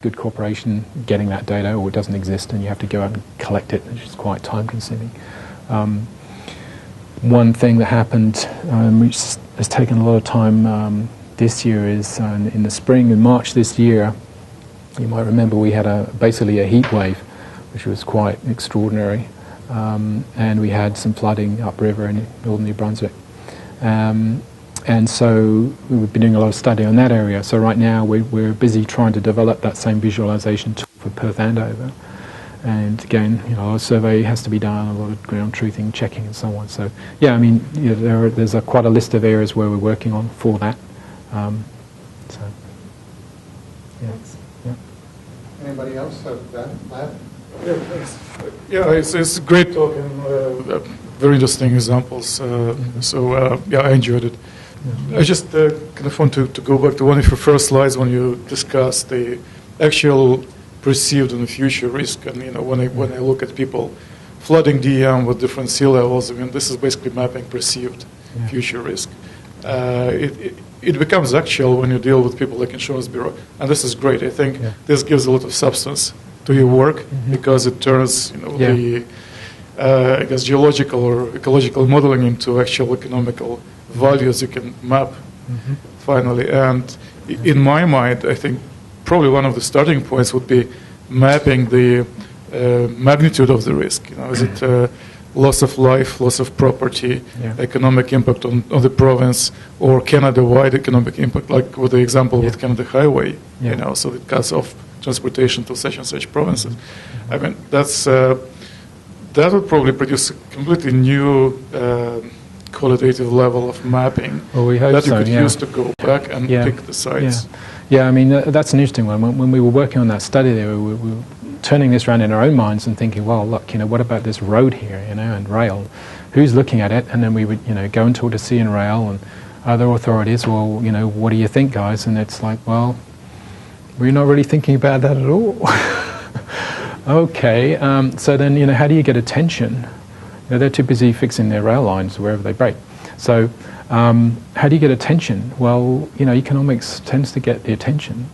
good cooperation getting that data, or it doesn't exist and you have to go out and collect it, which is quite time consuming. One thing that happened, which has taken a lot of time this year, is in the spring, in March this year, you might remember we had basically a heat wave, which was quite extraordinary, and we had some flooding upriver in northern New Brunswick. And so we've been doing a lot of study on that area. So right now we're busy trying to develop that same visualization tool for Perth Andover. And again, a survey has to be done, a lot of ground truthing, checking, and so on. So yeah, I mean, there's quite a list of areas where we're working on for that. So yeah. Yeah. Anybody else have that lab? Yeah, thanks. Yeah, it's great talk and very interesting examples. Yeah, I enjoyed it. I just kind of want to go back to one of your first slides when you discussed the actual perceived and future risk. And when I look at people flooding DM with different sea levels, I mean, this is basically mapping perceived future risk. It becomes actual when you deal with people like Insurance Bureau, and this is great. I think this gives a lot of substance to your work because it turns the I guess geological or ecological modeling into actual economical values you can map finally. And in my mind, I think probably one of the starting points would be mapping the magnitude of the risk. Is it loss of life, loss of property, economic impact on the province, or Canada-wide economic impact, like with the example with Canada Highway, so it cuts off transportation to such and such provinces. I mean, that would probably produce a completely new qualitative level of mapping that you could use to go back and pick the sites. Yeah, I mean, that's an interesting one. When we were working on that study there, we were turning this around in our own minds and thinking, well, look, what about this road here, and rail? Who's looking at it? And then we would, go and talk to Sea and Rail and other authorities. Well, what do you think, guys? And it's like, well, we're not really thinking about that at all. Okay, so then, how do you get attention? They're too busy fixing their rail lines wherever they break. So how do you get attention? Well, economics tends to get the attention.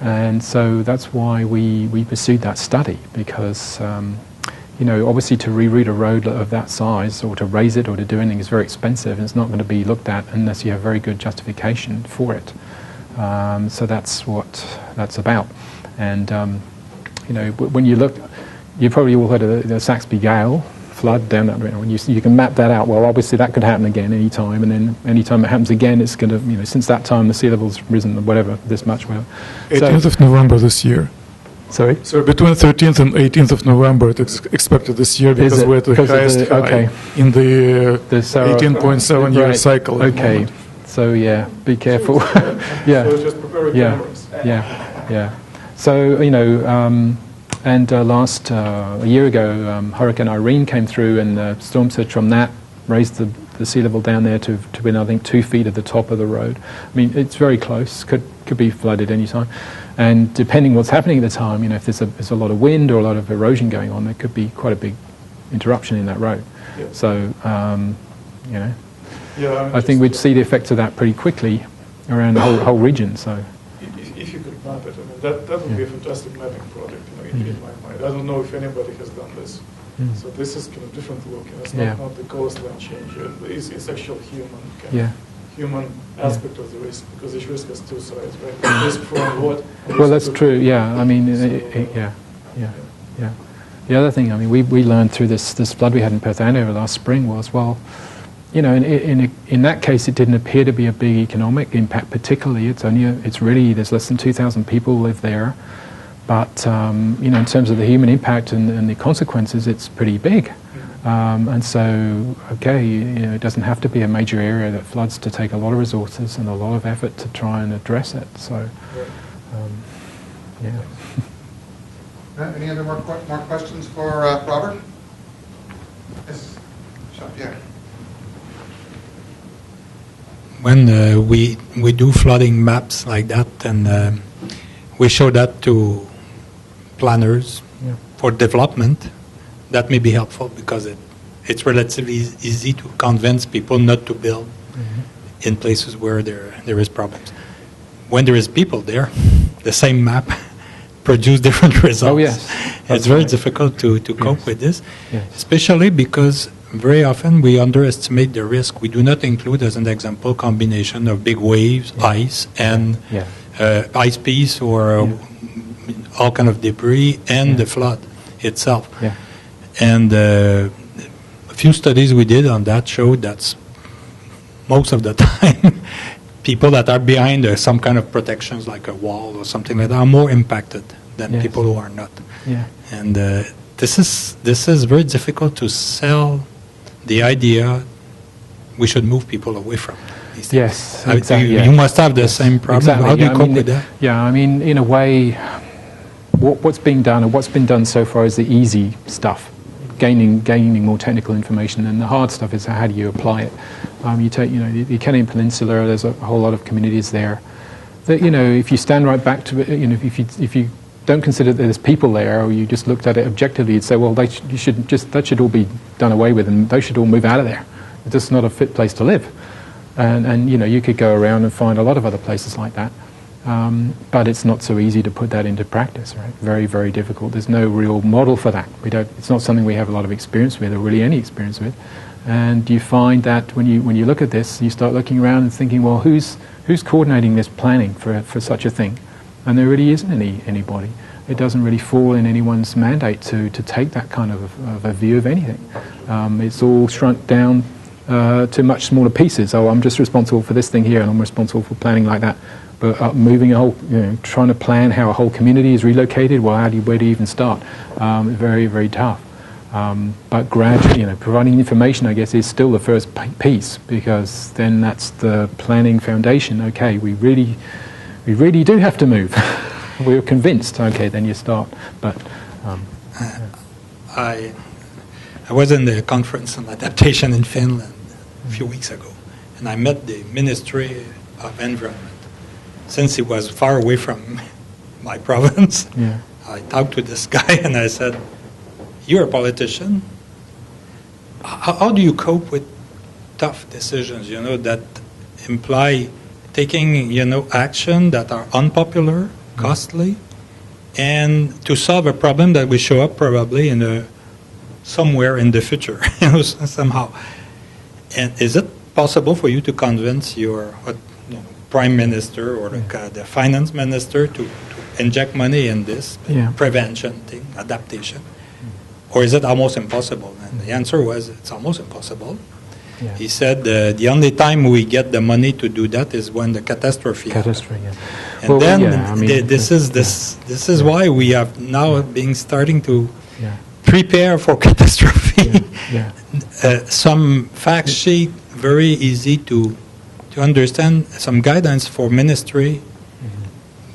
And so that's why we pursued that study, because, obviously to reroute a road of that size or to raise it or to do anything is very expensive, and it's not going to be looked at unless you have very good justification for it. So that's what that's about. And, when you look, you probably all heard of the Saxby Gale flood down that river. When you can map that out, well, obviously that could happen again any time, and then any time it happens again, it's going to, since that time the sea level's risen, whatever, this much, whatever. 18th of November this year. Sorry? So between 13th and 18th of November, it's expected this year because we're at the highest high in the 18.7 year cycle. Okay, so yeah, be careful. So just prepare your cameras. Yeah. So, and a year ago, Hurricane Irene came through, and the storm surge from that raised the sea level down there to within, I think, 2 feet of the top of the road. I mean, it's very close, could be flooded any time. And depending what's happening at the time, if there's a lot of wind or a lot of erosion going on, there could be quite a big interruption in that road. Yeah. So, I think we'd see the effects of that pretty quickly around the whole region. So. If you could map it, that would be a fantastic mapping project, in my mind. I don't know if anybody has done this. So this is kind of different look. It's not the coastline change. It's actual human aspect of the risk, because each risk has two sides, right? Risk from what? Well, that's true. Yeah, I mean, yeah. The other thing, I mean, we learned through this flood we had in Perth Andover last spring was, well, in that case, it didn't appear to be a big economic impact. Particularly, it's really there's less than 2,000 people live there, but in terms of the human impact and the consequences, it's pretty big. And so, it doesn't have to be a major area that floods to take a lot of resources and a lot of effort to try and address it. So, Any other more questions for Robert? Yes, Jean-Pierre. When we do flooding maps like that, and we show that to planners for development, that may be helpful, because it's relatively easy to convince people not to build in places where there is problems. When there is people there, the same map produce different results. Oh, yes. It's very difficult to cope with this, Yes. especially because very often we underestimate the risk. We do not include, as an example, combination of big waves, ice, and Yeah. ice piece or all kind of debris, and the flood itself. Yeah. And a few studies we did on that showed that most of the time, people that are behind some kind of protections, like a wall or something like that, are more impacted than Yes. people who are not. Yeah. And this is very difficult to sell the idea we should move people away from these things. Yes, exactly. You, yeah. you must have the Yes, same problem. exactly, How do you yeah, I cope mean, with that? Yeah, I mean, in a way, what's being done and what's been done so far is the easy stuff, gaining more technical information, and the hard stuff is how do you apply it. You take, the Canadian Peninsula. There's a whole lot of communities there that, if you stand right back to it, if you don't consider that there's people there, or you just looked at it objectively, you'd say, well, that should all be done away with, and they should all move out of there. It's just not a fit place to live. And you could go around and find a lot of other places like that. But it's not so easy to put that into practice, right? Very, very difficult. There's no real model for that. It's not something we have a lot of experience with, or really any experience with. And you find that when you look at this, you start looking around and thinking, well, who's coordinating this planning for such a thing? And there really isn't anybody. It doesn't really fall in anyone's mandate to take that kind of a view of anything. It's all shrunk down to much smaller pieces. Oh, I'm just responsible for this thing here, and I'm responsible for planning like that. But moving a whole, trying to plan how a whole community is relocated, well, where do you even start? Very, very tough. But gradually, providing information, I guess, is still the first piece, because then that's the planning foundation. Okay, we really do have to move. We're convinced. Okay, then you start. But I was in the conference on adaptation in Finland a few weeks ago, and I met the Ministry of Environment. Since it was far away from my province, yeah, I talked to this guy and I said, "You're a politician. How do you cope with tough decisions, that imply taking, action that are unpopular, costly, and to solve a problem that will show up probably somewhere in the future, somehow. And is it possible for you to convince your prime minister or the finance minister to inject money in this prevention thing, adaptation? Or is it almost impossible?" And the answer was, it's almost impossible. Yeah. He said the only time we get the money to do that is when the catastrophe happens. yeah. And Well, then yeah, I mean, this is why we have now starting to Yeah. prepare for catastrophe. Yeah. Some fact sheet, very easy to understand, some guidance for ministry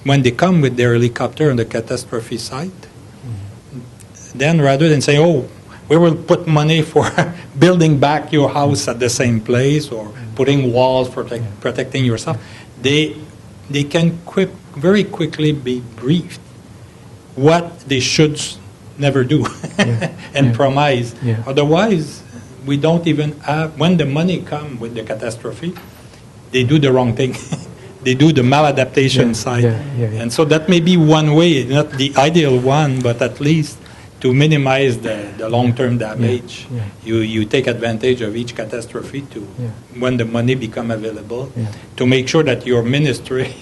when they come with their helicopter on the catastrophe site. Then rather than saying, oh, we will put money for building back your house at the same place or putting walls protecting yourself, they can very quickly be briefed what they should never do and promise. Yeah. Otherwise, we don't even have, when the money comes with the catastrophe, they do the wrong thing. They do the maladaptation side. Yeah. And so that may be one way, not the ideal one, but at least to minimize the long-term damage. You take advantage of each catastrophe when the money become available to make sure that your ministry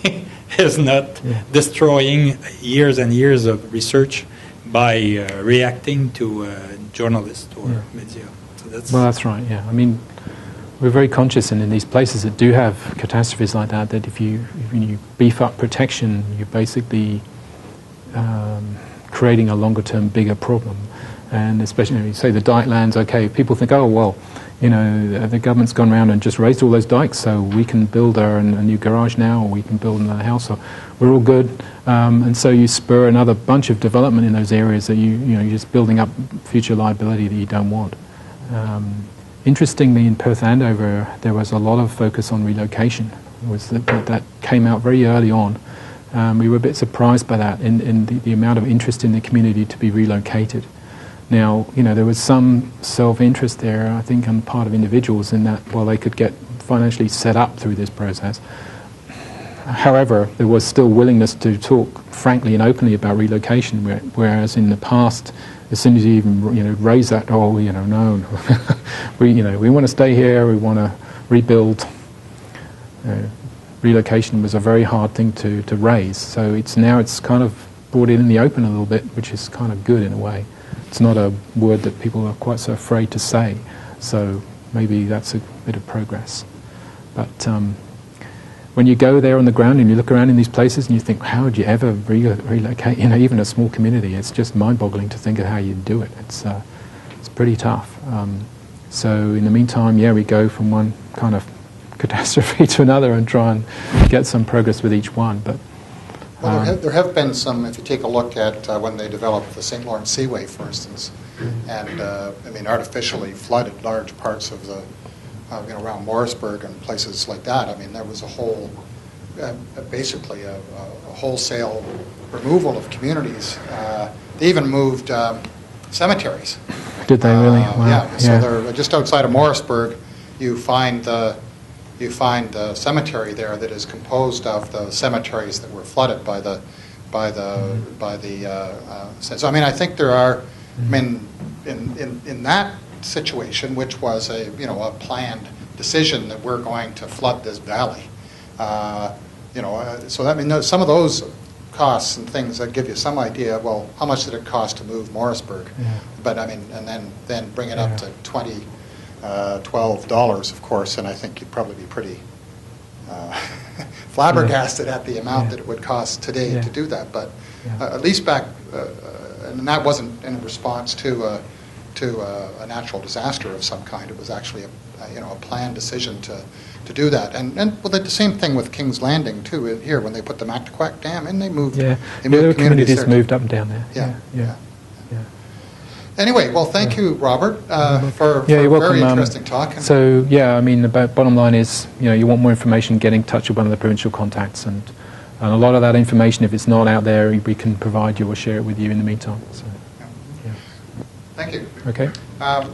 is not destroying years and years of research by reacting to journalists or media. So that's right, yeah. I mean, we're very conscious, and in these places that do have catastrophes like that if you beef up protection, you're basically creating a longer-term, bigger problem. And especially, you say the dike lands, okay, people think, oh, well, the government's gone around and just raised all those dikes, so we can build a new garage now, or we can build another house, or we're all good. And so you spur another bunch of development in those areas that you're just building up future liability that you don't want. Interestingly, in Perth Andover, there was a lot of focus on relocation. That came out very early on. We were a bit surprised by that, in the amount of interest in the community to be relocated. Now, there was some self-interest there, I think, on the part of individuals in that, well, they could get financially set up through this process. however, there was still willingness to talk frankly and openly about relocation, whereas in the past, as soon as you even raise that, no, we want to stay here, we want to rebuild. Relocation was a very hard thing to raise, so it's kind of brought it in the open a little bit, which is kind of good in a way. It's not a word that people are quite so afraid to say, so maybe that's a bit of progress. But when you go there on the ground and you look around in these places and you think, how would you ever relocate, even a small community? It's just mind-boggling to think of how you'd do it. It's pretty tough. So in the meantime, we go from one kind of catastrophe to another and try and get some progress with each one. But well, there have been some, if you take a look at when they developed the St. Lawrence Seaway, for instance, and artificially flooded large parts of the, around Morrisburg and places like that. I mean, there was a whole, basically a wholesale removal of communities. They even moved cemeteries. Did they really? Wow. Yeah. So they're just outside of Morrisburg. You find the cemetery there that is composed of the cemeteries that were flooded by the so I mean, I think there are, I mean, in that situation, which was a planned decision that we're going to flood this valley, so I mean, some of those costs and things that give you some idea. Well, how much did it cost to move Morrisburg? Yeah. But I mean, and then bring it up to $12, of course, and I think you'd probably be pretty flabbergasted at the amount that it would cost today to do that. But at least back, and that wasn't in response to a natural disaster of some kind. It was actually a planned decision to do that. And well, the same thing with King's Landing too. Here, when they put the Mactaquac Dam in, they moved. There moved were communities moved up and down there. Yeah. Anyway, well, thank you, Robert, for you're a welcome. very interesting talk. So, I mean, the bottom line is, you want more information, get in touch with one of the provincial contacts, and a lot of that information, if it's not out there, we can provide you or share it with you in the meantime. So, Thank you. Okay.